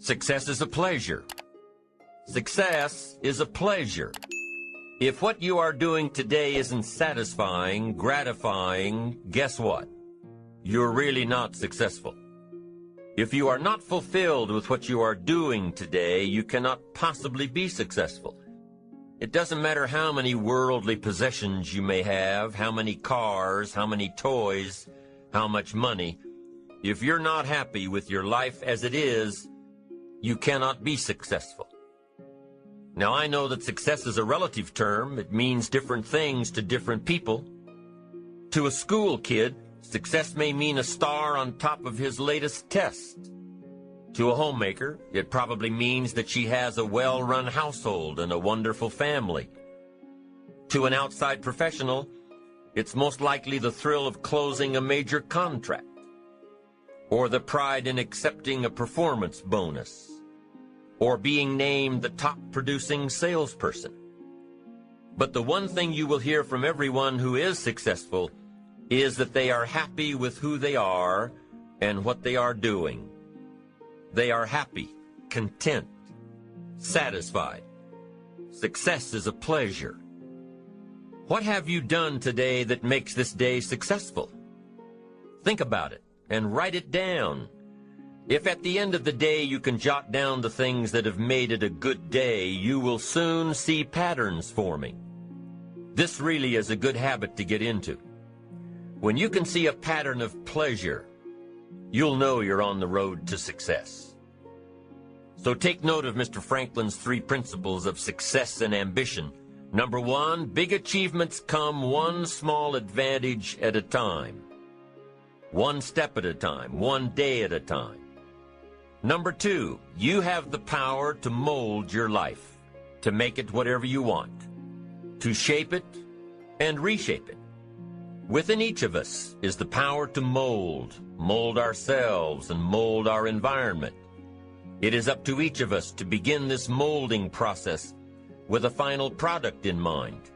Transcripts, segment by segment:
Success is a pleasure. Success is a pleasure. If what you are doing today isn't satisfying, gratifying, guess what? You're really not successful. If you are not fulfilled with what you are doing today, you cannot possibly be successful. It doesn't matter how many worldly possessions you may have, how many cars, how many toys, how much money. If you're not happy with your life as it is, you cannot be successful. Now, I know that success is a relative term. It means different things to different people. To a school kid, success may mean a star on top of his latest test. To a homemaker, it probably means that she has a well-run household and a wonderful family. To an outside professional, it's most likely the thrill of closing a major contract, or the pride in accepting a performance bonus, or being named the top-producing salesperson. But the one thing you will hear from everyone who is successful is that they are happy with who they are and what they are doing. They are happy, content, satisfied. Success is a pleasure. What have you done today that makes this day successful? Think about it and write it down. If at the end of the day you can jot down the things that have made it a good day, you will soon see patterns forming. This really is a good habit to get into. When you can see a pattern of pleasure, you'll know you're on the road to success. So take note of Mr. Franklin's 3 principles of success and ambition. Number 1, big achievements come one small advantage at a time. One step at a time, one day at a time. Number 2, you have the power to mold your life, to make it whatever you want, to shape it and reshape it. Within each of us is the power to mold ourselves and mold our environment. It is up to each of us to begin this molding process with a final product in mind.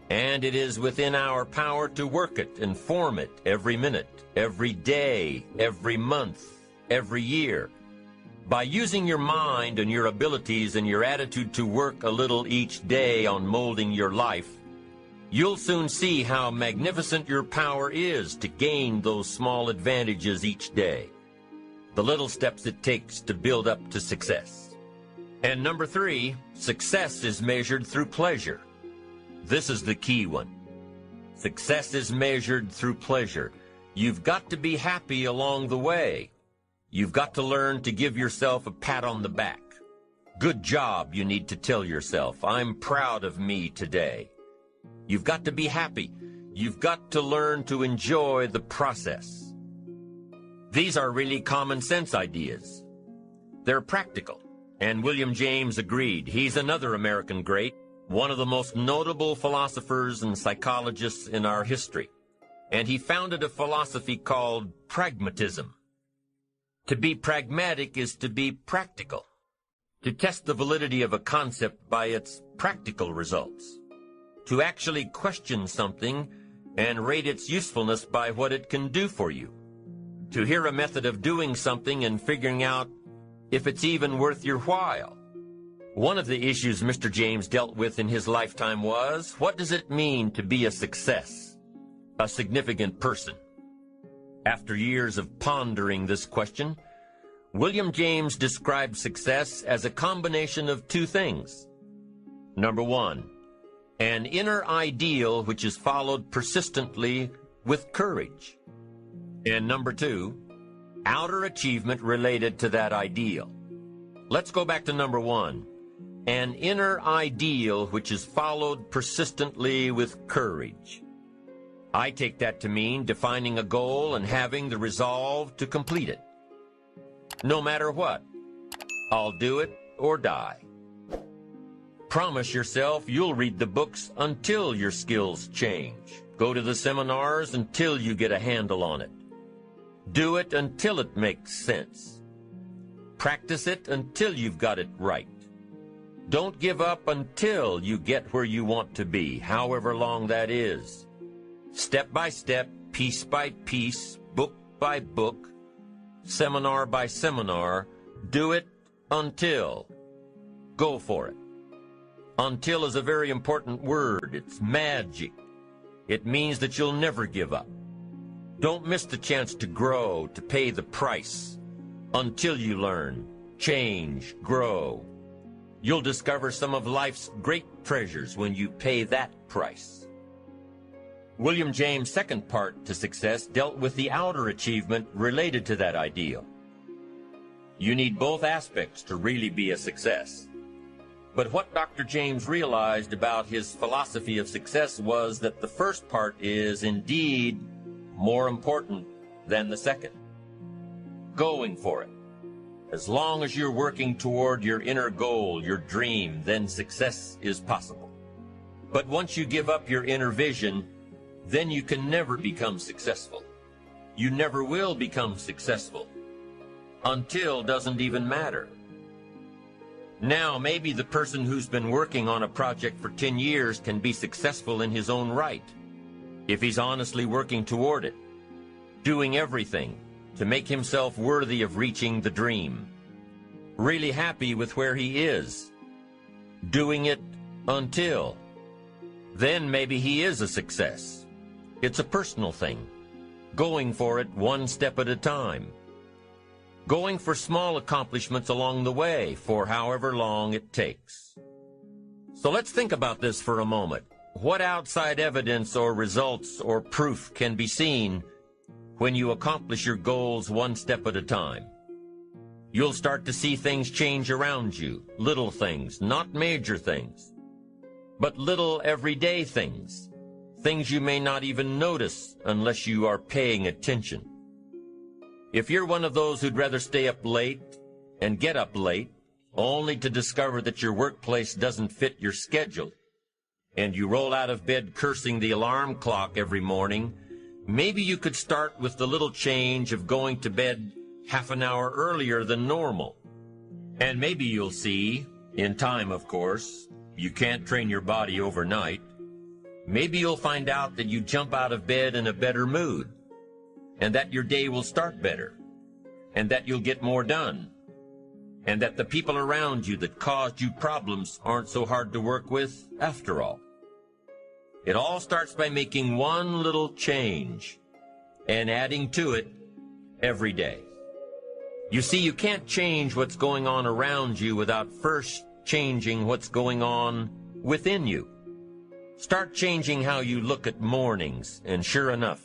And it is within our power to work it and form it every minute, every day, every month, every year. By using your mind and your abilities and your attitude to work a little each day on molding your life, you'll soon see how magnificent your power is to gain those small advantages each day, the little steps it takes to build up to success. And number 3, success is measured through pleasure. This is the key one. Success is measured through pleasure. You've got to be happy along the way. You've got to learn to give yourself a pat on the back. Good job, you need to tell yourself. I'm proud of me today. You've got to be happy. You've got to learn to enjoy the process. These are really common sense ideas. They're practical. And William James agreed. He's another American great, one of the most notable philosophers and psychologists in our history. And he founded a philosophy called pragmatism. To be pragmatic is to be practical, to test the validity of a concept by its practical results, to actually question something and rate its usefulness by what it can do for you, to hear a method of doing something and figuring out if it's even worth your while. One of the issues Mr. James dealt with in his lifetime was, what does it mean to be a success, a significant person? After years of pondering this question, William James described success as a combination of 2 things. Number 1, an inner ideal which is followed persistently with courage. And number 2, outer achievement related to that ideal. Let's go back to number 1. An inner ideal which is followed persistently with courage. I take that to mean defining a goal and having the resolve to complete it. No matter what, I'll do it or die. Promise yourself you'll read the books until your skills change. Go to the seminars until you get a handle on it. Do it until it makes sense. Practice it until you've got it right. Don't give up until you get where you want to be, however long that is. Step by step, piece by piece, book by book, seminar by seminar, do it Until. Go for it. Until is a very important word. It's magic. It means that you'll never give up. Don't miss the chance to grow, to pay the price. Until you learn, change, grow. You'll discover some of life's great treasures when you pay that price. William James' second part to success dealt with the outer achievement related to that ideal. You need both aspects to really be a success. But what Dr. James realized about his philosophy of success was that the first part is indeed more important than the second. Going for it. As long as you're working toward your inner goal, your dream, then success is possible. But once you give up your inner vision, then you can never become successful. You never will become successful. Until doesn't even matter. Now, maybe the person who's been working on a project for 10 years can be successful in his own right, if he's honestly working toward it, doing everything to make himself worthy of reaching the dream, really happy with where he is, doing it until. Then maybe he is a success. It's a personal thing, going for it one step at a time. Going for small accomplishments along the way for however long it takes. So let's think about this for a moment. What outside evidence or results or proof can be seen when you accomplish your goals one step at a time? You'll start to see things change around you, little things, not major things, but little everyday things, things you may not even notice unless you are paying attention. If you're one of those who'd rather stay up late and get up late, only to discover that your workplace doesn't fit your schedule, and you roll out of bed cursing the alarm clock every morning, maybe you could start with the little change of going to bed half an hour earlier than normal. And maybe you'll see, in time of course, you can't train your body overnight, maybe you'll find out that you jump out of bed in a better mood, and that your day will start better, and that you'll get more done, and that the people around you that caused you problems aren't so hard to work with after all. It all starts by making one little change and adding to it every day. You see, you can't change what's going on around you without first changing what's going on within you. Start changing how you look at mornings, and sure enough,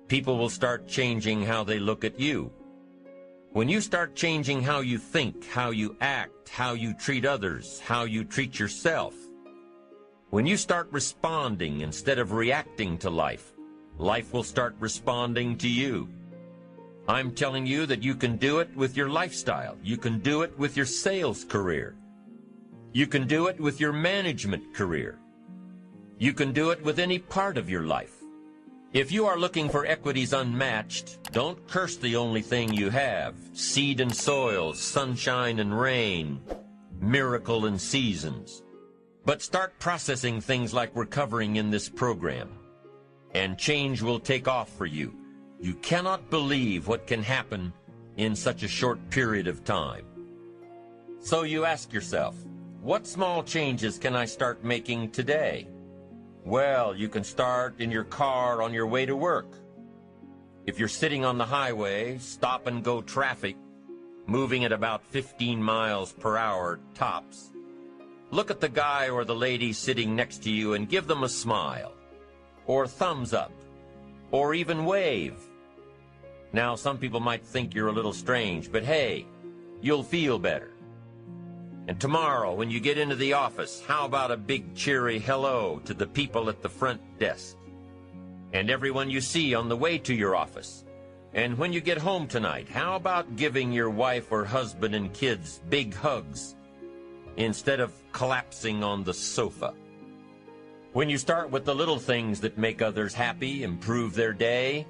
people will start changing how they look at you. When you start changing how you think, how you act, how you treat others, how you treat yourself, when you start responding instead of reacting to life, life will start responding to you. I'm telling you that you can do it with your lifestyle. You can do it with your sales career. You can do it with your management career. You can do it with any part of your life. If you are looking for equities unmatched, don't curse the only thing you have, seed and soil, sunshine and rain, miracle and seasons. But start processing things like we're covering in this program, and change will take off for you. You cannot believe what can happen in such a short period of time. So you ask yourself, what small changes can I start making today? Well, you can start in your car on your way to work. If you're sitting on the highway, stop and go traffic, moving at about 15 miles per hour tops. Look at the guy or the lady sitting next to you and give them a smile, or thumbs up, or even wave. Now, some people might think you're a little strange, but hey, you'll feel better. And tomorrow, when you get into the office, how about a big cheery hello to the people at the front desk and everyone you see on the way to your office? And when you get home tonight, how about giving your wife or husband and kids big hugs instead of collapsing on the sofa? When you start with the little things that make others happy, improve their day,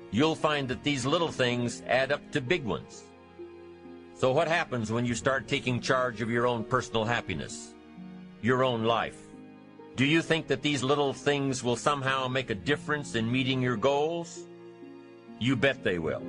you'll find that these little things add up to big ones. So what happens when you start taking charge of your own personal happiness, your own life? Do you think that these little things will somehow make a difference in meeting your goals? You bet they will.